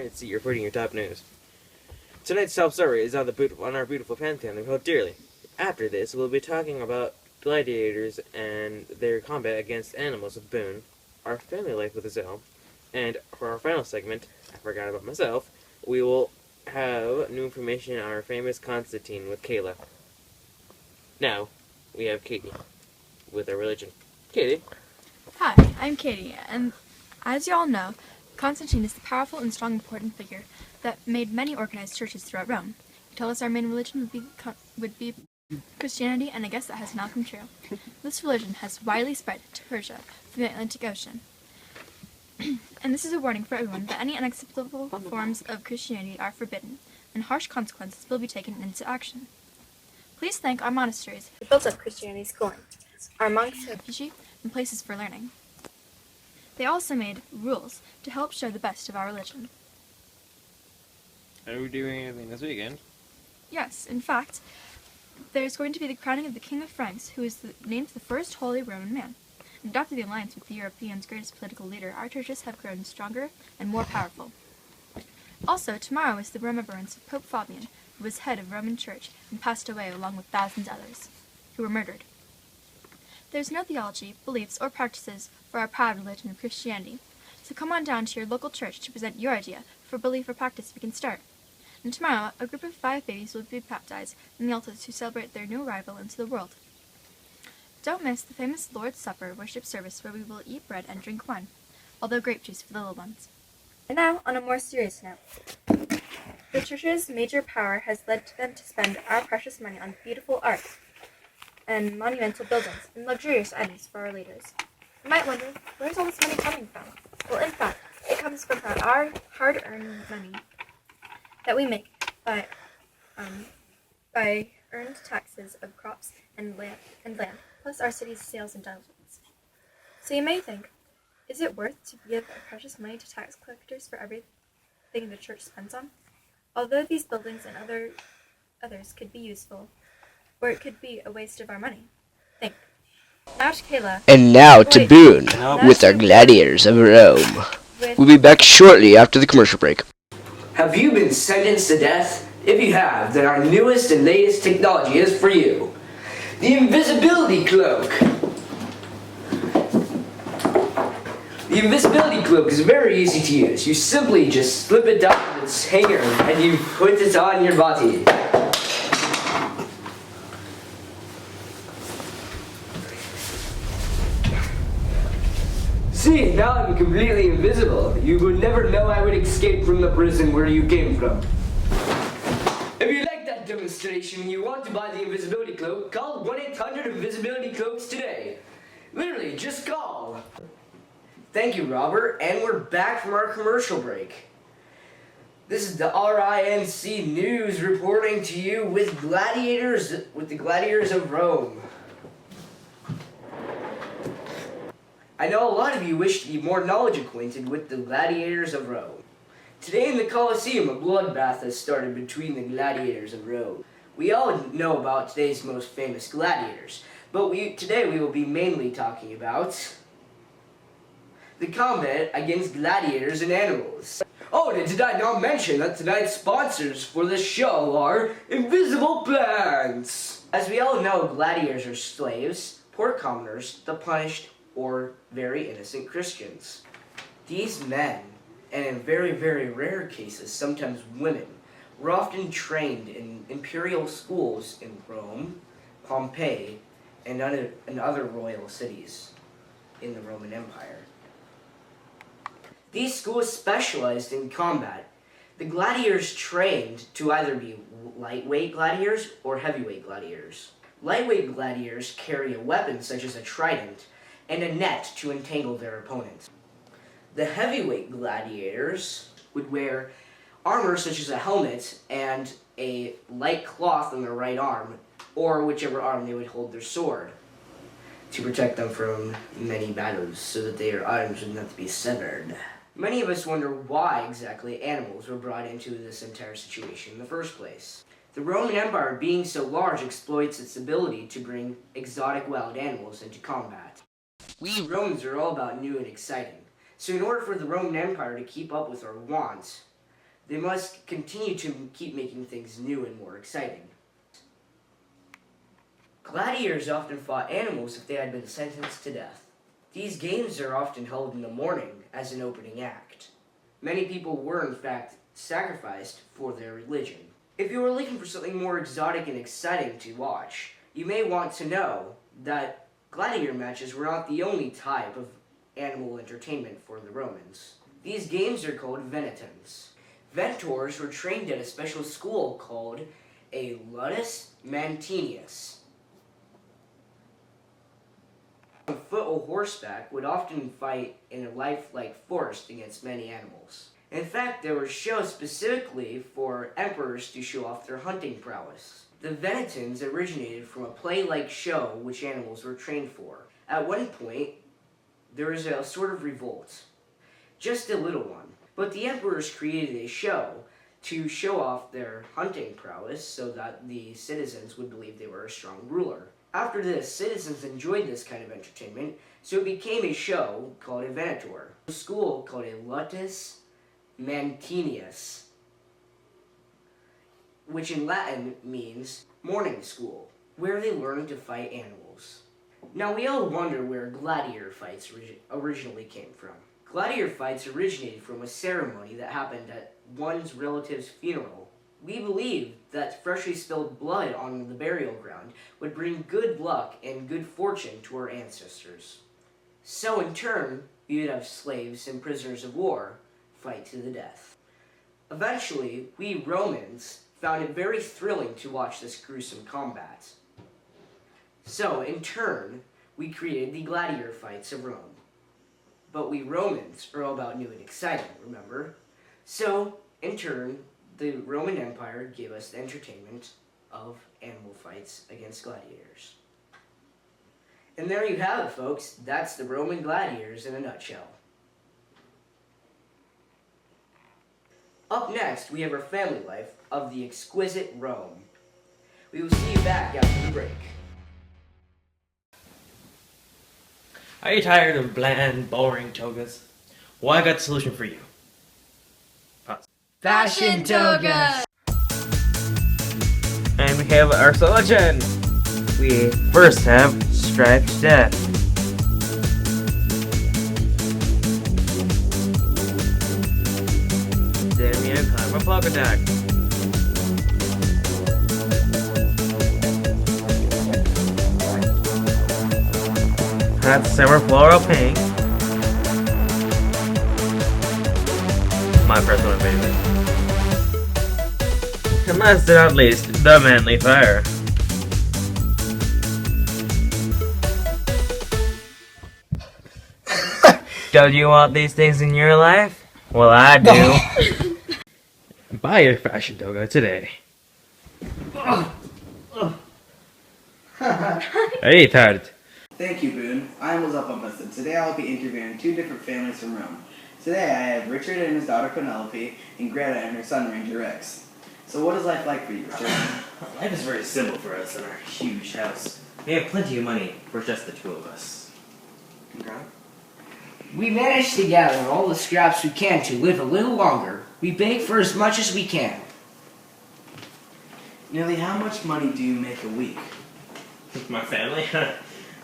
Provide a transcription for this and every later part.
Ryan C. reporting your top news. Tonight's top story is on our beautiful pantheon we hold dearly. After this, we'll be talking about gladiators and their combat against animals with Boone, our family life with Azelle, and for our final segment, I forgot about myself, we will have new information on our famous Constantine with Kayla. Now, we have Katie with our religion. Katie? Hi, I'm Katie, and as you all know, Constantine is the powerful and strong important figure that made many organized churches throughout Rome. He told us our main religion would be Christianity, and I guess that has now come true. This religion has widely spread to Persia from the Atlantic Ocean. And this is a warning for everyone that any unacceptable forms of Christianity are forbidden, and harsh consequences will be taken into action. Please thank our monasteries who built up Christianity's schooling, our monks, refugee, and places for learning. They also made rules to help show the best of our religion. Are we doing anything this weekend? Yes, in fact, there's going to be the crowning of the King of France, who is named the first Holy Roman man. And after the alliance with the Europeans' greatest political leader, our churches have grown stronger and more powerful. Also, tomorrow is the remembrance of Pope Fabian, who was head of Roman Church and passed away along with thousands others, who were murdered. There's no theology, beliefs, or practices for our proud religion of Christianity, so come on down to your local church to present your idea for belief or practice we can start. And tomorrow, a group of 5 babies will be baptized in the altar to celebrate their new arrival into the world. Don't miss the famous Lord's Supper worship service where we will eat bread and drink wine, although grape juice for the little ones. And now, on a more serious note. The church's major power has led them to spend our precious money on beautiful art and monumental buildings and luxurious items for our leaders. You might wonder, where's all this money coming from? Well, in fact, it comes from our hard-earned money that we make by earned taxes of crops and land, plus our city's sales and diligence. So you may think, is it worth to give our precious money to tax collectors for everything the church spends on? Although these buildings and others could be useful, or it could be a waste of our money. Think. Now to Kayla. And now to Boone with our Gladiators of Rome. We'll be back shortly after the commercial break. Have you been sentenced to death? If you have, then our newest and latest technology is for you. The invisibility cloak. The invisibility cloak is very easy to use. You simply just slip it down its hanger and you put it on your body. See, now I'm completely invisible. You would never know I would escape from the prison where you came from. If you like that demonstration and you want to buy the invisibility cloak, call 1-800-INVISIBILITY-CLOAKS today. Literally, just call. Thank you, Robert, and we're back from our commercial break. This is the RINC News reporting to you with the Gladiators of Rome. I know a lot of you wish to be more knowledge acquainted with the Gladiators of Rome. Today in the Colosseum, a bloodbath has started between the Gladiators of Rome. We all know about today's most famous gladiators, but today we will be mainly talking about the combat against gladiators and animals. Oh, and did I not mention that tonight's sponsors for the show are Invisible Plants? As we all know, gladiators are slaves, poor commoners, the punished, or very innocent Christians. These men, and in very, very rare cases, sometimes women, were often trained in imperial schools in Rome, Pompeii, and other royal cities in the Roman Empire. These schools specialized in combat. The gladiators trained to either be lightweight gladiators or heavyweight gladiators. Lightweight gladiators carry a weapon such as a trident and a net to entangle their opponents. The heavyweight gladiators would wear armor such as a helmet and a light cloth on their right arm, or whichever arm they would hold their sword, to protect them from many battles so that their arms would not be severed. Many of us wonder why exactly animals were brought into this entire situation in the first place. The Roman Empire, being so large, exploits its ability to bring exotic wild animals into combat. We Romans are all about new and exciting, so in order for the Roman Empire to keep up with our wants, They must continue to keep making things new and more exciting. Gladiators often fought animals if they had been sentenced to death. These games are often held in the morning as an opening act. Many people were, in fact, sacrificed for their religion. If you are looking for something more exotic and exciting to watch, you may want to know that gladiator matches were not the only type of animal entertainment for the Romans. These games are called venetans. Ventors were trained at a special school called a ludus mantineus. On foot or horseback would often fight in a lifelike forest against many animals. In fact, there were shows specifically for emperors to show off their hunting prowess. The venetans originated from a play-like show which animals were trained for. At one point, there was a sort of revolt. Just a little one. But the emperors created a show to show off their hunting prowess so that the citizens would believe they were a strong ruler. After this, citizens enjoyed this kind of entertainment, so it became a show called a venator. A school called a ludus mantineus, which in Latin means morning school, where they learned to fight animals. Now we all wonder where gladiator fights originally came from. Gladiator fights originated from a ceremony that happened at one's relative's funeral. We believe that freshly spilled blood on the burial ground would bring good luck and good fortune to our ancestors. So in turn, we would have slaves and prisoners of war fight to the death. Eventually, we Romans found it very thrilling to watch this gruesome combat. So in turn, we created the gladiator fights of Rome. But we Romans are all about new and exciting, remember? So, in turn, the Roman Empire gave us the entertainment of animal fights against gladiators. And there you have it, folks. That's the Roman gladiators in a nutshell. Up next, we have our family life of the exquisite Rome. We will see you back after the break. Are you tired of bland, boring togas? Well, I got the solution for you. Fashion togas! And we have our selection. We first have striped death. Then we have kind of a polka dot. Hot summer floral pink. My personal favorite. And last but not least, the manly fire. Don't you want these things in your life? Well, I do. Buy your fashion toga today. Hey, Tart. Thank you, Boone. I'm Lazapa, and today I'll be interviewing two different families from Rome. Today I have Richard and his daughter Penelope, and Greta and her son Ranger Rex. So what is life like for you, Richard? Life is very simple for us in our huge house. We have plenty of money for just the two of us. And Greta? We manage to gather all the scraps we can to live a little longer. We bake for as much as we can. Nearly how much money do you make a week? My family?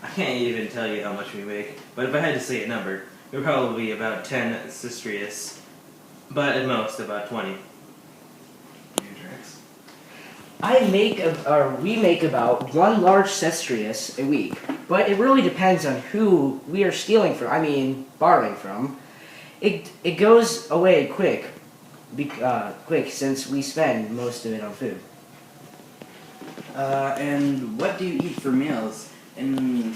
I can't even tell you how much we make, but if I had to say a number, it would probably be about 10 sesterces, but at most about 20. We make about one large sesterces a week, but it really depends on who we are stealing from, borrowing from. It goes away quick since we spend most of it on food. And what do you eat for meals? And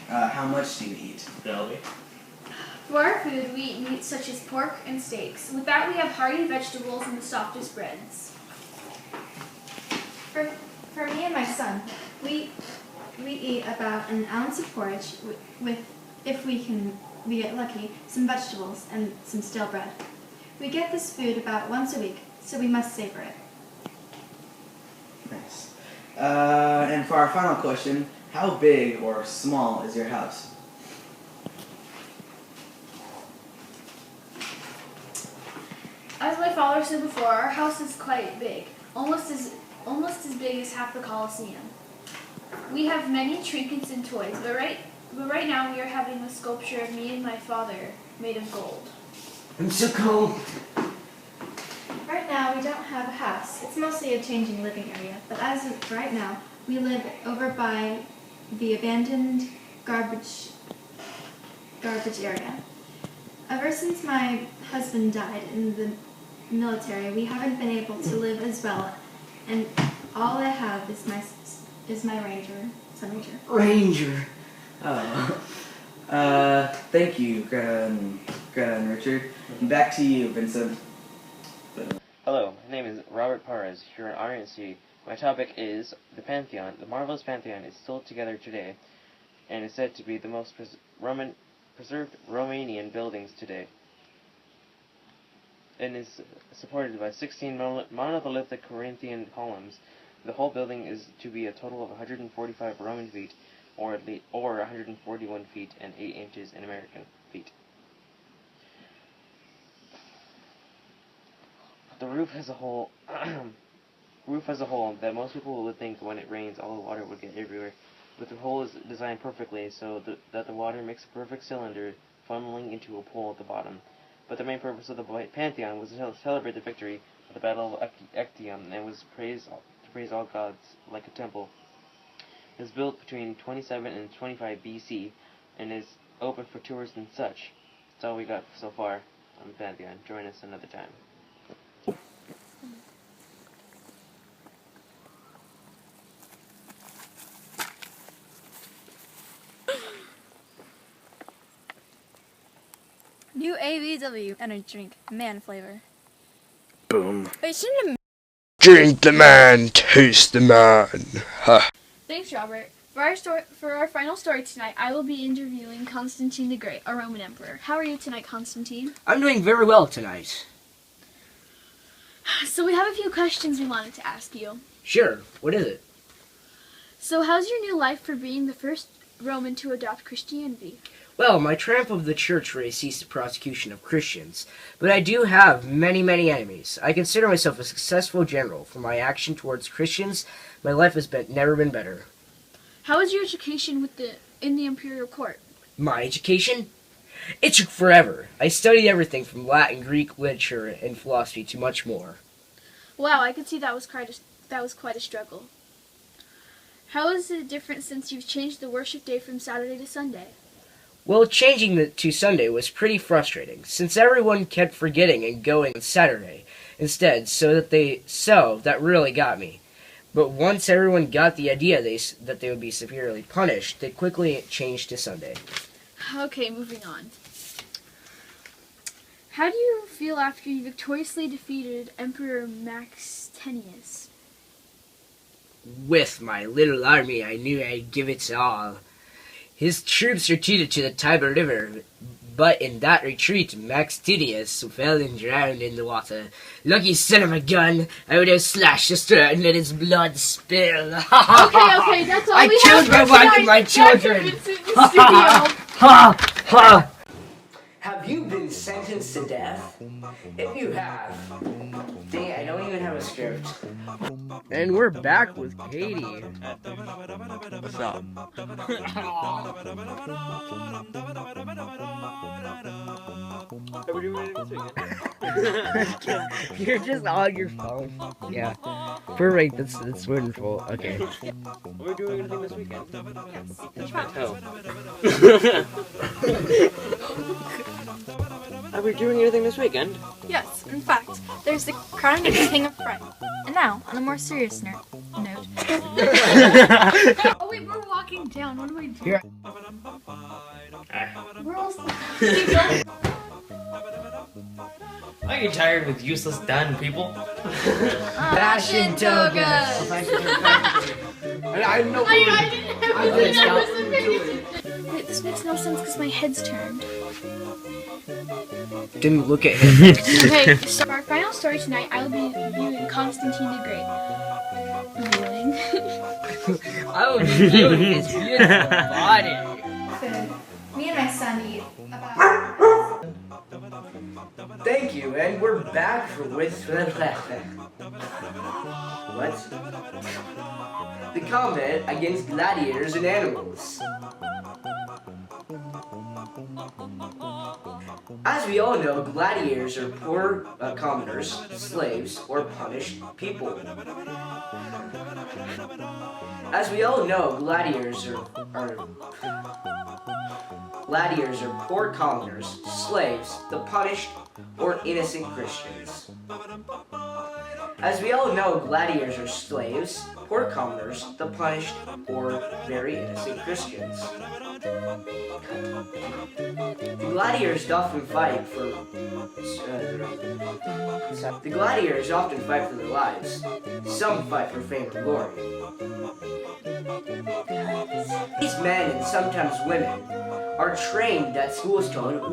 how much do you eat? Delby? For our food, we eat meats such as pork and steaks. With that, we have hearty vegetables and the softest breads. For me and my son, we eat about an ounce of porridge with, if we get lucky, some vegetables and some stale bread. We get this food about once a week, so we must savor it. Nice. And for our final question, how big or small is your house? As my father said before, our house is quite big, almost as big as half the Colosseum. We have many trinkets and toys, but right now we are having a sculpture of me and my father made of gold. I'm so cold. Right now, we don't have a house. It's mostly a changing living area, but as of right now, we live over by the abandoned garbage area. Ever since my husband died in the military, we haven't been able to live as well, and all I have is my son Ranger. Ranger. Oh. Thank you, Greta and Richard. And back to you, Vincent. Hello, my name is Robert Parez, here at RNC. My topic is the Pantheon. The marvelous Pantheon is still together today, and is said to be the most preserved Romanian buildings today, and is supported by 16 monolithic Corinthian columns. The whole building is to be a total of 145 Roman feet, or 141 feet and 8 inches in American feet. The roof has a hole that most people would think when it rains all the water would get everywhere, but the hole is designed perfectly so that the water makes a perfect cylinder funneling into a pool at the bottom. But the main purpose of the Pantheon was to celebrate the victory of the Battle of Actium, and was to praise all gods like a temple. It was built between 27 and 25 BC, and is open for tours and such. That's all we got so far on the Pantheon. Join us another time. New ABW energy drink, man flavor. Boom. Wait, shouldn't have... Drink the man, taste the man. Ha. Thanks, Robert. For our final story tonight, I will be interviewing Constantine the Great, a Roman emperor. How are you tonight, Constantine? I'm doing very well tonight. So we have a few questions we wanted to ask you. Sure, what is it? So how's your new life for being the first Roman to adopt Christianity? Well, my triumph of the church race ceased the prosecution of Christians, but I do have many, many enemies. I consider myself a successful general. For my action towards Christians, my life has never been better. How was your education in the imperial court? My education? It took forever. I studied everything from Latin, Greek, literature, and philosophy to much more. Wow, I could see that was quite a struggle. How is it different since you've changed the worship day from Saturday to Sunday? Well, changing it to Sunday was pretty frustrating, since everyone kept forgetting and going on Saturday instead, so that really got me. But once everyone got the idea that they would be severely punished, they quickly changed to Sunday. Okay, moving on. How do you feel after you victoriously defeated Emperor Maxentius? With my little army, I knew I'd give it all. His troops retreated to the Tiber River, but in that retreat, Maxentius fell and drowned in the water. Lucky son of a gun! I would have slashed his throat and let his blood spill. Okay, that's all I we killed have my for wife and my tonight. children. Back to Vincent in the studio. Ha! Ha! Have you been sentenced to death? If you have, dang it, I don't even have a script. And we're back with Katie. What's up? You're just on your phone. Yeah. Perfect, that's wonderful. Okay. Are we doing anything this weekend? Yes. Oh. Are we doing anything this weekend? Yes, in fact, there's the crowning of the King of France. And now, on a more serious note. Oh wait, we're walking down. What do we do? Here. We're all keep going. I get tired with useless done people. Fashion togas! I know. Wait, this makes no sense because my head's turned. Didn't look at him. Okay, so for our final story tonight, I will be viewing Constantine the Great. I will be viewing his beautiful body. Food. Me and my son eat about... Thank you, and we're back with what? The combat against gladiators and animals. As we all know, gladiators are poor commoners, slaves, or punished people. As we all know, gladiators are poor commoners, slaves, the punished, or innocent Christians. As we all know, gladiators are slaves, poor commoners, the punished, or very innocent Christians. The gladiators often fight for their lives. Some fight for fame or glory. These men and sometimes women are trained at schools called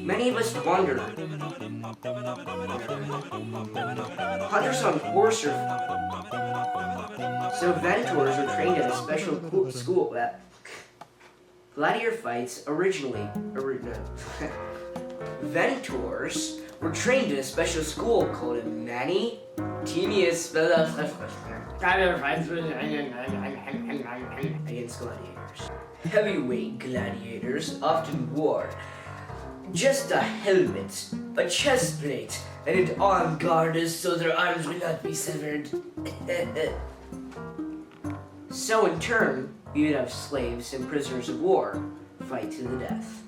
Many of us wonder. Hunters on horse or so Ventors were trained at a special school that gladiator fights Ventors were trained in a special school called Mani Tedious against gladiators. Heavyweight gladiators often wore just a helmet, a chest plate, and an arm guard so their arms would not be severed. So in turn, we would have slaves and prisoners of war fight to the death.